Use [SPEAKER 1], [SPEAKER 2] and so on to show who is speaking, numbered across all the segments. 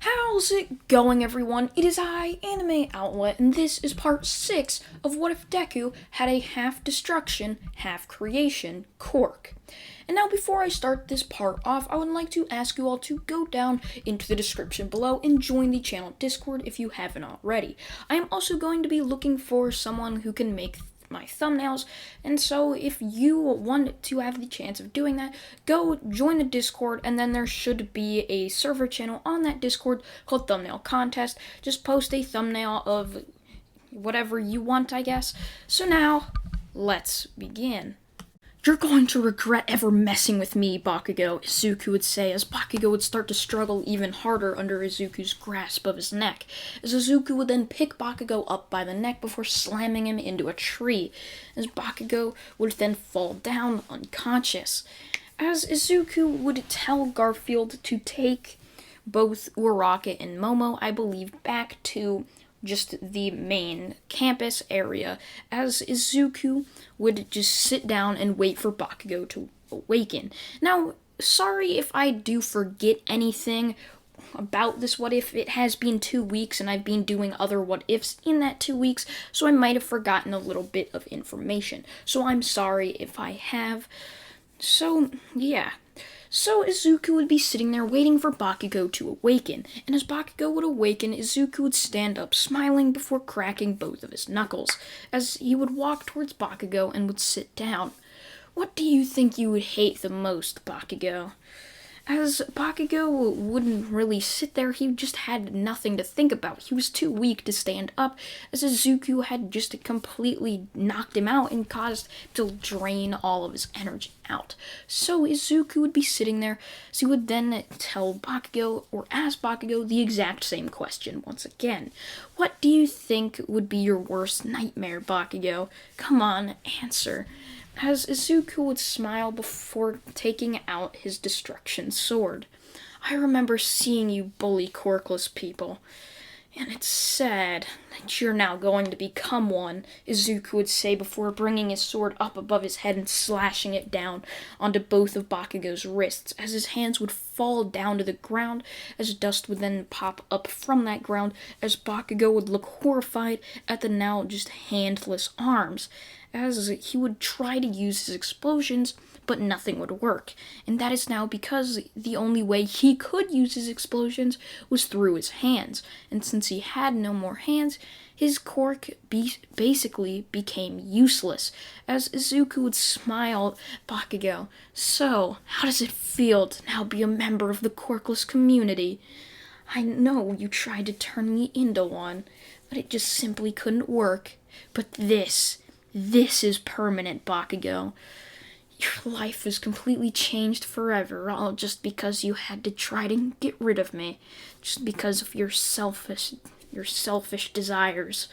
[SPEAKER 1] How's it going, everyone? It is I, Anime Outlet, and this is part 6 of What If Deku Had a Half Destruction, Half Creation Quirk. And now, before I start this part off, I would like to ask you all to go down into the description below and join the channel Discord if you haven't already. I am also going to be looking for someone who can make my thumbnails, and so if you want to have the chance of doing that, go join the Discord, and then there should be a server channel on that Discord called Thumbnail Contest. Just post a thumbnail of whatever you want, I guess. So now, let's begin. "You're going to regret ever messing with me, Bakugo," Izuku would say, as Bakugo would start to struggle even harder under Izuku's grasp of his neck, as Izuku would then pick Bakugo up by the neck before slamming him into a tree, as Bakugo would then fall down unconscious. As Izuku would tell Garfield to take both Uraraka and Momo, I believe, back to just the main campus area, as Izuku would just sit down and wait for Bakugo to awaken. Now, sorry if I do forget anything about this what if. It has been 2 weeks and I've been doing other what ifs in that 2 weeks, so I might have forgotten a little bit of information. So I'm sorry if I have. So, yeah. So Izuku would be sitting there waiting for Bakugo to awaken, and as Bakugo would awaken, Izuku would stand up smiling before cracking both of his knuckles, as he would walk towards Bakugo and would sit down. "What do you think you would hate the most, Bakugo?" As Bakugo wouldn't really sit there, he just had nothing to think about. He was too weak to stand up, as Izuku had just completely knocked him out and caused to drain all of his energy out. So Izuku would be sitting there, so he would then tell Bakugo, or ask Bakugo, the exact same question once again. "What do you think would be your worst nightmare, Bakugo? Come on, answer." As Izuku would smile before taking out his destruction sword. "I remember seeing you bully Quirkless people, and it's sad that you're now going to become one," Izuku would say before bringing his sword up above his head and slashing it down onto both of Bakugo's wrists, as his hands would fall down to the ground, as dust would then pop up from that ground, as Bakugo would look horrified at the now just handless arms, as he would try to use his explosions, but nothing would work. And that is now because the only way he could use his explosions was through his hands. And since he had no more hands, his quirk basically became useless, as Izuku would smile at Bakugo. "So, how does it feel to now be a member of the quirkless community? I know you tried to turn me into one, but it just simply couldn't work. But this is permanent, Bakugo. Your life is completely changed forever, all just because you had to try to get rid of me, just because of your selfish desires."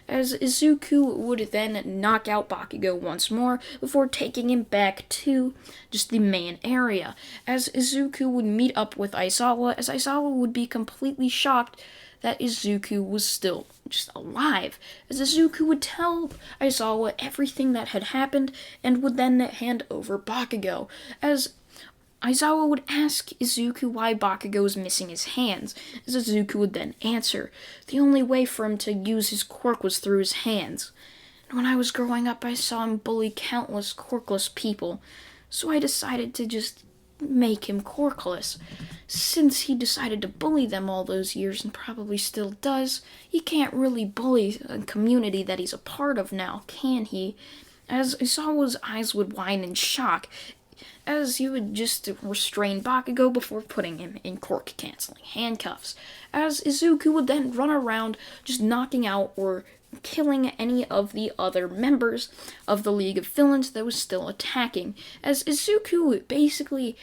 [SPEAKER 1] As Izuku would then knock out Bakugo once more before taking him back to just the main area, as Izuku would meet up with Aizawa, as Aizawa would be completely shocked that Izuku was still just alive, as Izuku would tell Aizawa everything that had happened and would then hand over Bakugo, as Aizawa would ask Izuku why Bakugo was missing his hands, as Izuku would then answer, "The only way for him to use his quirk was through his hands. And when I was growing up, I saw him bully countless quirkless people, so I decided to just make him quirkless. Since he decided to bully them all those years, and probably still does, he can't really bully a community that he's a part of now, can he?" As Isawa's eyes would widen in shock, as he would just restrain Bakugo before putting him in quirk-canceling handcuffs, as Izuku would then run around just knocking out or killing any of the other members of the League of Villains that was still attacking, as Izuku basically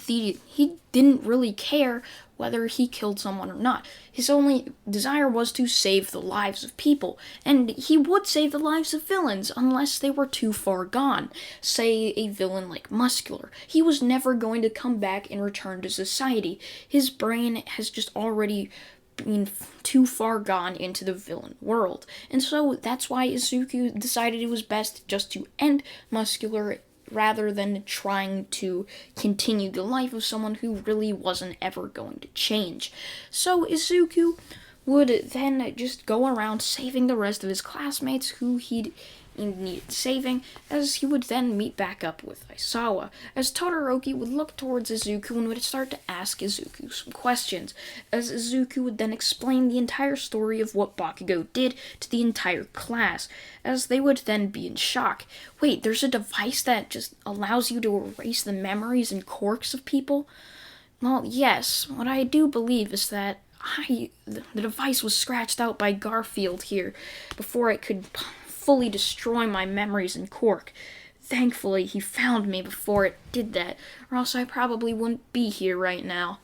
[SPEAKER 1] he didn't really care whether he killed someone or not. His only desire was to save the lives of people, and he would save the lives of villains unless they were too far gone. Say a villain like Muscular. He was never going to come back and return to society. His brain has just already been too far gone into the villain world. And so that's why Izuku decided it was best just to end Muscular rather than trying to continue the life of someone who really wasn't ever going to change. So Izuku would then just go around saving the rest of his classmates who he needed saving, as he would then meet back up with Aizawa, as Todoroki would look towards Izuku and would start to ask Izuku some questions, as Izuku would then explain the entire story of what Bakugo did to the entire class, as they would then be in shock. Wait, there's a device that just allows you to erase the memories and quirks of people? Well, yes, what I do believe is that the device was scratched out by Garfield here before it could fully destroy my memories and Quirk. Thankfully, he found me before it did that, or else I probably wouldn't be here right now.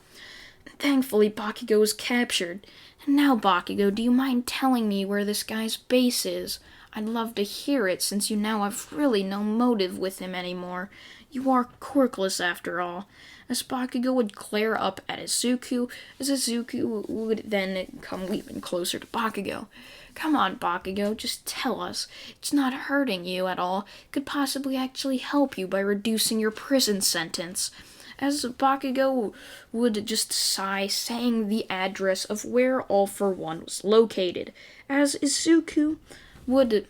[SPEAKER 1] Thankfully, Bakugo was captured. And now, Bakugo, do you mind telling me where this guy's base is? I'd love to hear it, since you now have really no motive with him anymore. You are quirkless, after all. As Bakugo would glare up at Izuku, as Izuku would then come even closer to Bakugo. Come on, Bakugo, just tell us. It's not hurting you at all. It could possibly actually help you by reducing your prison sentence. As Bakugo would just sigh, saying the address of where All for One was located. As Izuku would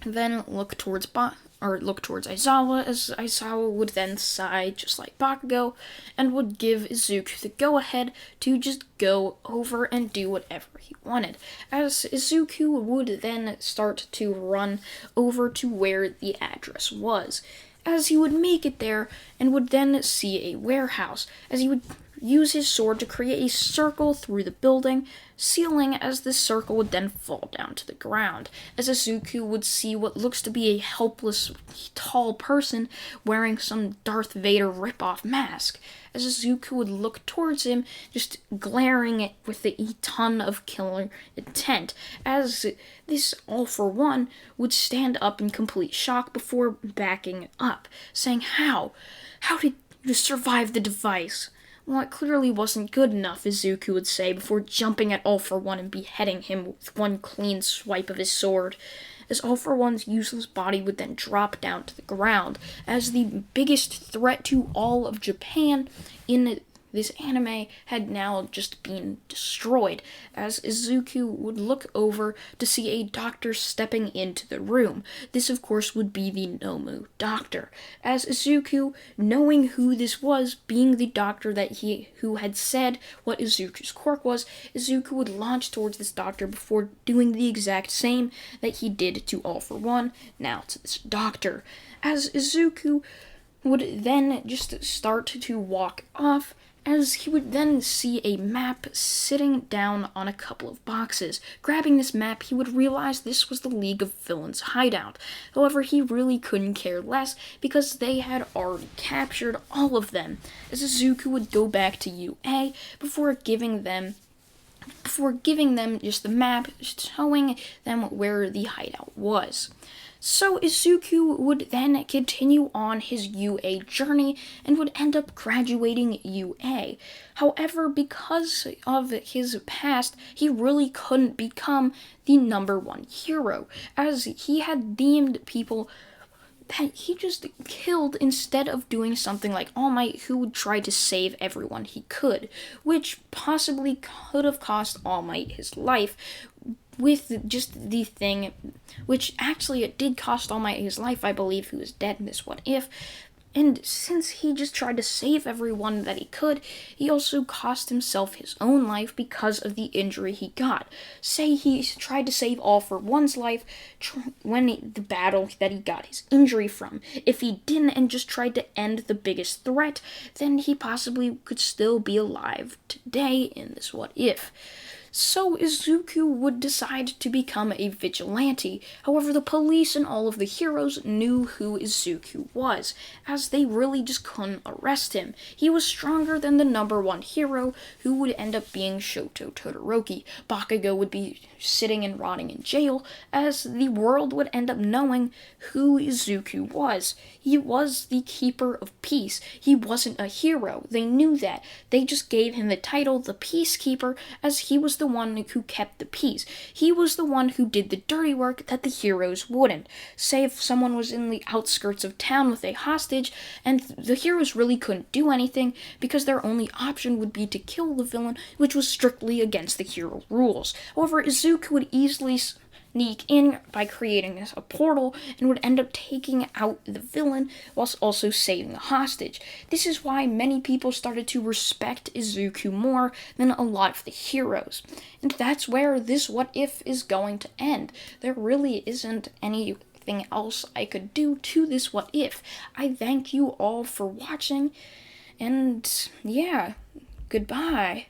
[SPEAKER 1] then look towards Aizawa, as Aizawa would then sigh just like Bakugo, and would give Izuku the go-ahead to just go over and do whatever he wanted, as Izuku would then start to run over to where the address was, as he would make it there and would then see a warehouse, as he would use his sword to create a circle through the building, ceiling, as this circle would then fall down to the ground, as Izuku would see what looks to be a helpless, tall person wearing some Darth Vader rip-off mask, as Izuku would look towards him, just glaring with a ton of killer intent, as this All for One would stand up in complete shock before backing up, saying, How did you survive the device? Well, it clearly wasn't good enough, Izuku would say, before jumping at All for One and beheading him with one clean swipe of his sword, as All for One's useless body would then drop down to the ground, as the biggest threat to all of Japan in this anime had now just been destroyed, as Izuku would look over to see a doctor stepping into the room. This, of course, would be the Nomu doctor, as Izuku, knowing who this was, being the doctor who had said what Izuku's quirk was, Izuku would launch towards this doctor before doing the exact same that he did to All for One, now to this doctor, as Izuku would then just start to walk off, as he would then see a map sitting down on a couple of boxes. Grabbing this map, he would realize this was the League of Villains hideout. However, he really couldn't care less, because they had already captured all of them, as Izuku would go back to UA before giving them just the map, showing them where the hideout was. So Izuku would then continue on his UA journey and would end up graduating UA. However, because of his past, he really couldn't become the #1 hero, as he had deemed people that he just killed instead of doing something like All Might, who would try to save everyone he could, which possibly could have cost All Might his life, with just the thing, which actually it did cost All Might his life. I believe he was dead in this What If, and since he just tried to save everyone that he could, he also cost himself his own life because of the injury he got. Say he tried to save All for One's life when the battle that he got his injury from. If he didn't and just tried to end the biggest threat, then he possibly could still be alive today in this What If. So Izuku would decide to become a vigilante. However, the police and all of the heroes knew who Izuku was, as they really just couldn't arrest him. He was stronger than the #1 hero, who would end up being Shoto Todoroki. Bakugo would be sitting and rotting in jail, as the world would end up knowing who Izuku was. He was the Keeper of Peace. He wasn't a hero. They knew that. They just gave him the title, the Peacekeeper, as he was the the one who kept the peace. He was the one who did the dirty work that the heroes wouldn't. Say if someone was in the outskirts of town with a hostage, and the heroes really couldn't do anything because their only option would be to kill the villain, which was strictly against the hero rules. However, Izuku would easily sneak in by creating a portal and would end up taking out the villain whilst also saving the hostage. This is why many people started to respect Izuku more than a lot of the heroes. And that's where this what if is going to end. There really isn't anything else I could do to this what if. I thank you all for watching, and yeah, goodbye.